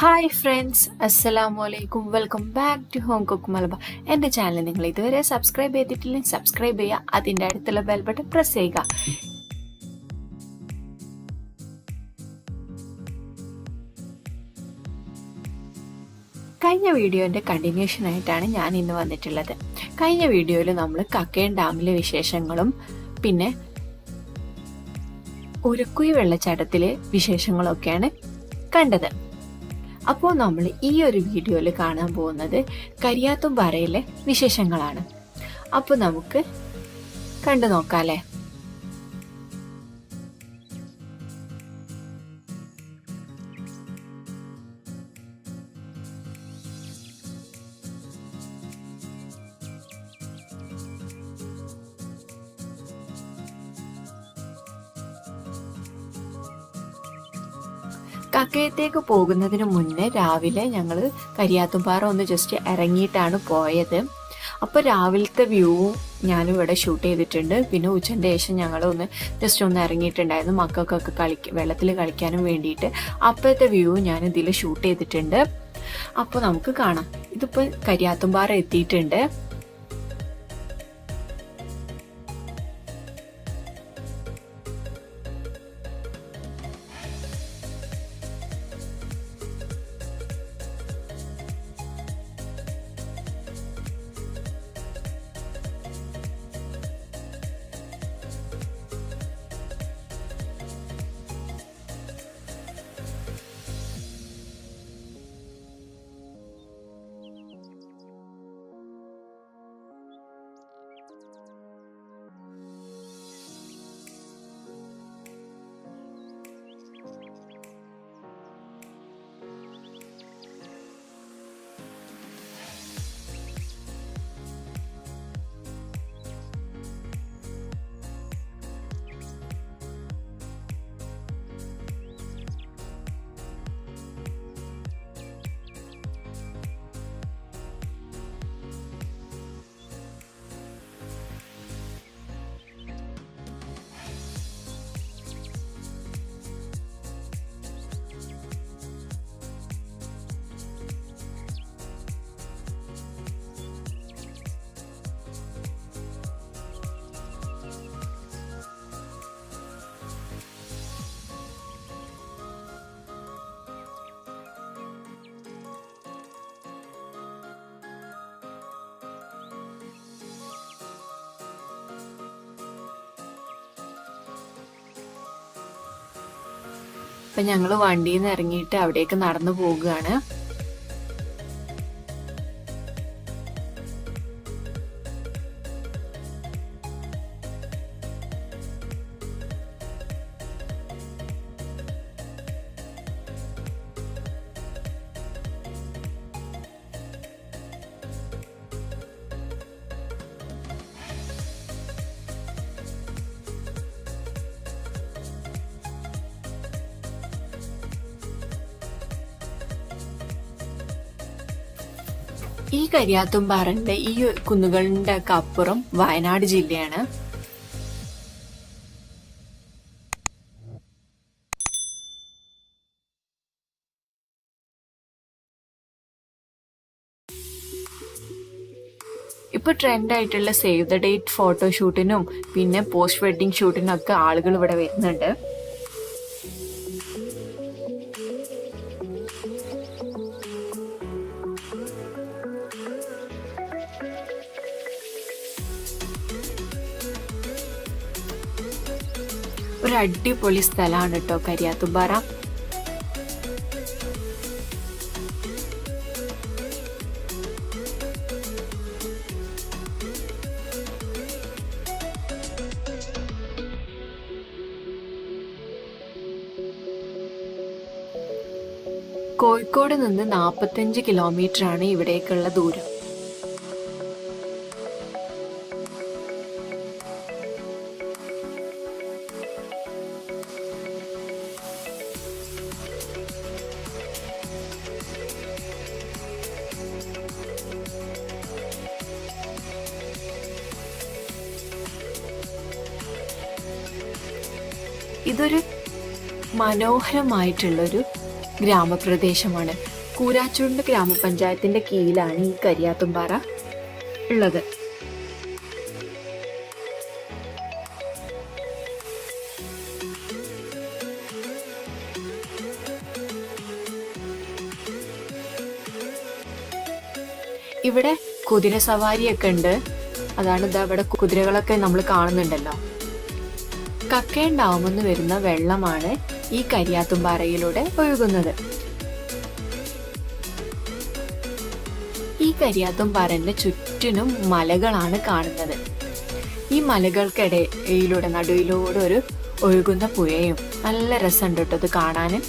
Hi friends, അസ്സലാമു അലൈക്കും. Welcome back to Home Cook Malabar. എൻ്റെ ചാനൽ നിങ്ങൾ ഇതുവരെ സബ്സ്ക്രൈബ് ചെയ്തിട്ടില്ലെങ്കിൽ സബ്സ്ക്രൈബ് ചെയ്യുക, അതിൻ്റെ അടുത്തുള്ള ബെൽ ബട്ടൺ പ്രസ് ചെയ്യുക. കഴിഞ്ഞ വീഡിയോൻ്റെ കണ്ടിന്യൂഷൻ ആയിട്ടാണ് ഞാൻ ഇന്ന് വന്നിട്ടുള്ളത്. കഴിഞ്ഞ വീഡിയോയിൽ നമ്മൾ കക്കയം ഡാമിലെ വിശേഷങ്ങളും പിന്നെ ഉരുക്കുഴി വെള്ളച്ചാട്ടത്തിലെ വിശേഷങ്ങളൊക്കെയാണ് കണ്ടത്. അപ്പോൾ നമ്മൾ ഈ ഒരു വീഡിയോയിൽ കാണാൻ പോകുന്നത് കരിയാത്തുംപാറയിലെ വിശേഷങ്ങളാണ്. അപ്പോൾ നമുക്ക് കണ്ടു നോക്കാല്ലേ. കക്കയത്തേക്ക് പോകുന്നതിന് മുന്നേ രാവിലെ ഞങ്ങൾ കരിയാത്തുംപാറ ഒന്ന് ജസ്റ്റ് ഇറങ്ങിയിട്ടാണ് പോയത്. അപ്പോൾ രാവിലത്തെ വ്യൂവും ഞാനിവിടെ ഷൂട്ട് ചെയ്തിട്ടുണ്ട്. പിന്നെ ഉച്ചൻ്റെ ശേഷം ഞങ്ങൾ ജസ്റ്റ് ഒന്ന് ഇറങ്ങിയിട്ടുണ്ടായിരുന്നു മക്കൾക്കൊക്കെ വെള്ളത്തിൽ കളിക്കാനും വേണ്ടിയിട്ട്. അപ്പോഴത്തെ വ്യൂ ഞാൻ ഇതിൽ ഷൂട്ട് ചെയ്തിട്ടുണ്ട്. അപ്പോൾ നമുക്ക് കാണാം. ഇതിപ്പോൾ കരിയാത്തുംപാറ എത്തിയിട്ടുണ്ട്. അപ്പം ഞങ്ങൾ വണ്ടിയിൽ നിന്ന് ഇറങ്ങിയിട്ട് അവിടേക്ക് നടന്നു പോകുകയാണ്. ഈ കരിയാത്തുംപാറന്റെ ഈ കുന്നുകളുടെ ഒക്കെ അപ്പുറം വയനാട് ജില്ലയാണ്. ഇപ്പൊ ട്രെൻഡ് ആയിട്ടുള്ള സേവ് ദ ഡേറ്റ് ഫോട്ടോഷൂട്ടിനും പിന്നെ പോസ്റ്റ് വെഡിങ് ഷൂട്ടിനും ഒക്കെ ആളുകൾ ഇവിടെ വരുന്നുണ്ട്. ഒരു അടിപൊളി സ്ഥലമാണ് കേട്ടോ കരിയാത്തുംപാറ. കോഴിക്കോട് നിന്ന് 45 കിലോമീറ്റർ ആണ് ഇവിടേക്കുള്ള ദൂരം. ഇതൊരു മനോഹരമായിട്ടുള്ളൊരു ഗ്രാമപ്രദേശമാണ്. കൂരാച്ചൂണ്ട് ഗ്രാമപഞ്ചായത്തിന്റെ കീഴിലാണ് ഈ കരിയാത്തുംപാറ ഉള്ളത്. ഇവിടെ കുതിര സവാരിയൊക്കെ ഉണ്ട്. അതാണ് ഇതാ ഇവിടെ കുതിരകളൊക്കെ നമ്മൾ കാണുന്നുണ്ടല്ലോ. കക്കയം ഡാമെന്ന് വരുന്ന വെള്ളമാണ് ഈ കരിയാത്തുംപാറയിലൂടെ ഒഴുകുന്നത്. ഈ കരിയാത്തുംപാറന്റെ ചുറ്റിനും മലകളാണ് കാണുന്നത്. ഈ മലകൾക്കിടയിലൂടെ നടുവിലൂടെ ഒരു ഒഴുകുന്ന പുഴയും നല്ല രസമുണ്ട് കേട്ടോ ഇത് കാണാന്.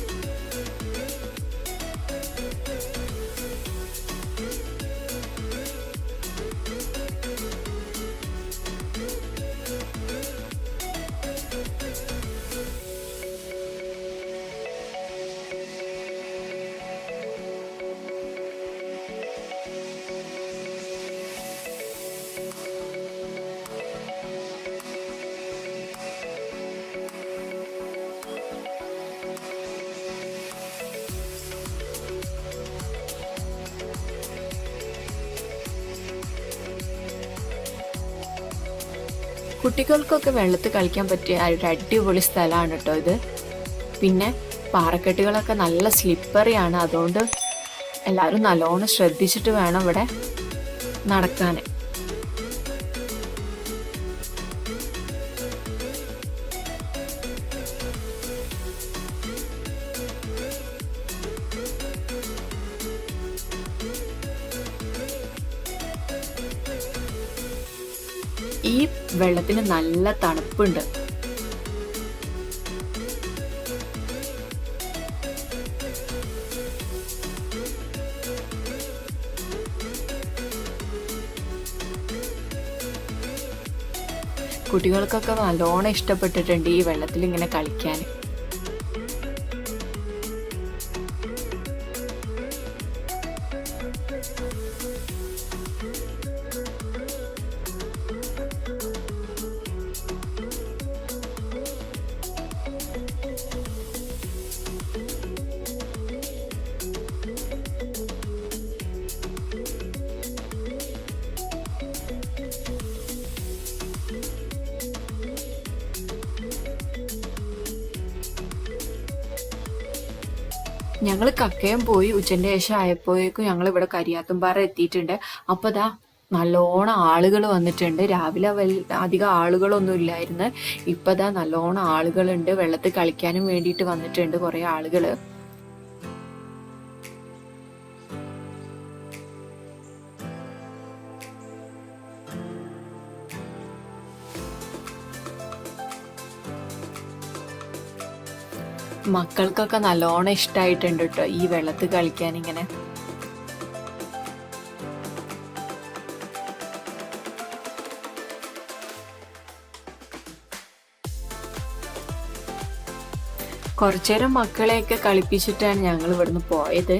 കുട്ടികൾക്കൊക്കെ വെള്ളത്തിൽ കളിക്കാൻ പറ്റിയ ഒരു അടിപൊളി സ്ഥലമാണ് കേട്ടോ ഇത്. പിന്നെ പാറക്കെട്ടുകളൊക്കെ നല്ല സ്ലിപ്പറിയാണ്. അതുകൊണ്ട് എല്ലാവരും നല്ലോണം ശ്രദ്ധിച്ചിട്ട് വേണം ഇവിടെ നടക്കാൻ. ഈ വെള്ളത്തിന് നല്ല തണുപ്പുണ്ട്. കുട്ടികൾക്കൊക്കെ നല്ലോണം ഇഷ്ടപ്പെട്ടിട്ടുണ്ട് ഈ വെള്ളത്തിൽ ഇങ്ങനെ കളിക്കാൻ. ഞങ്ങൾ കക്കയം പോയി ഉച്ചന്റെ ശേഷം ആയപ്പോഴേക്കും ഞങ്ങൾ ഇവിടെ കരിയാത്തുംപാറ എത്തിയിട്ടുണ്ട്. അപ്പൊ ദാ നല്ലോണം ആളുകൾ വന്നിട്ടുണ്ട്. രാവിലെ അധികം ആളുകളൊന്നും ഇല്ലായിരുന്നു. ഇപ്പൊ ദാ നല്ലോണം ആളുകളുണ്ട്. വെള്ളത്തിൽ കളിക്കാനും വേണ്ടിയിട്ട് വന്നിട്ടുണ്ട് കുറെ ആളുകള്. മക്കൾക്കൊക്കെ നല്ലോണം ഇഷ്ടമായിട്ടുണ്ട് കേട്ടോ ഈ വെള്ളത്തിൽ കളിക്കാൻ. ഇങ്ങനെ കുറച്ചേരം മക്കളെയൊക്കെ കളിപ്പിച്ചിട്ടാണ് ഞങ്ങൾ ഇവിടുന്ന് പോയത്.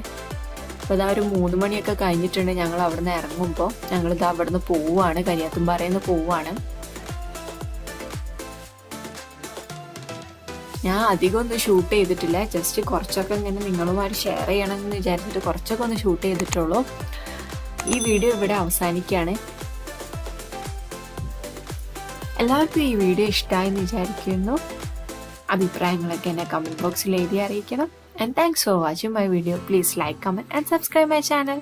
അപ്പോൾ ഇതാ ഒരു 3 മണിയൊക്കെ കഴിഞ്ഞിട്ടുണ്ട്. ഞങ്ങൾ അവിടുന്ന് ഇറങ്ങുമ്പോൾ ഞങ്ങളിത് അവിടുന്ന് പോവുകയാണ്, കരിയാത്തുംപാറയിൽ നിന്ന് പോവുകയാണ്. ഞാൻ അധികം ഒന്നും ഷൂട്ട് ചെയ്തിട്ടില്ല. ജസ്റ്റ് കുറച്ചൊക്കെ ഇങ്ങനെ നിങ്ങളുമായിട്ട് ഷെയർ ചെയ്യണമെന്ന് വിചാരിച്ചിട്ട് കുറച്ചൊക്കെ ഒന്ന് ഷൂട്ട് ചെയ്തിട്ടുള്ളൂ. ഈ വീഡിയോ ഇവിടെ അവസാനിക്കുകയാണ്. എല്ലാവർക്കും ഈ വീഡിയോ ഇഷ്ടമായെന്ന് വിചാരിക്കുന്നു. അഭിപ്രായങ്ങളൊക്കെ എന്നെ കമൻറ്റ് ബോക്സിൽ എഴുതി അറിയിക്കണം. And thanks for watching my video. Please like, comment and subscribe my channel.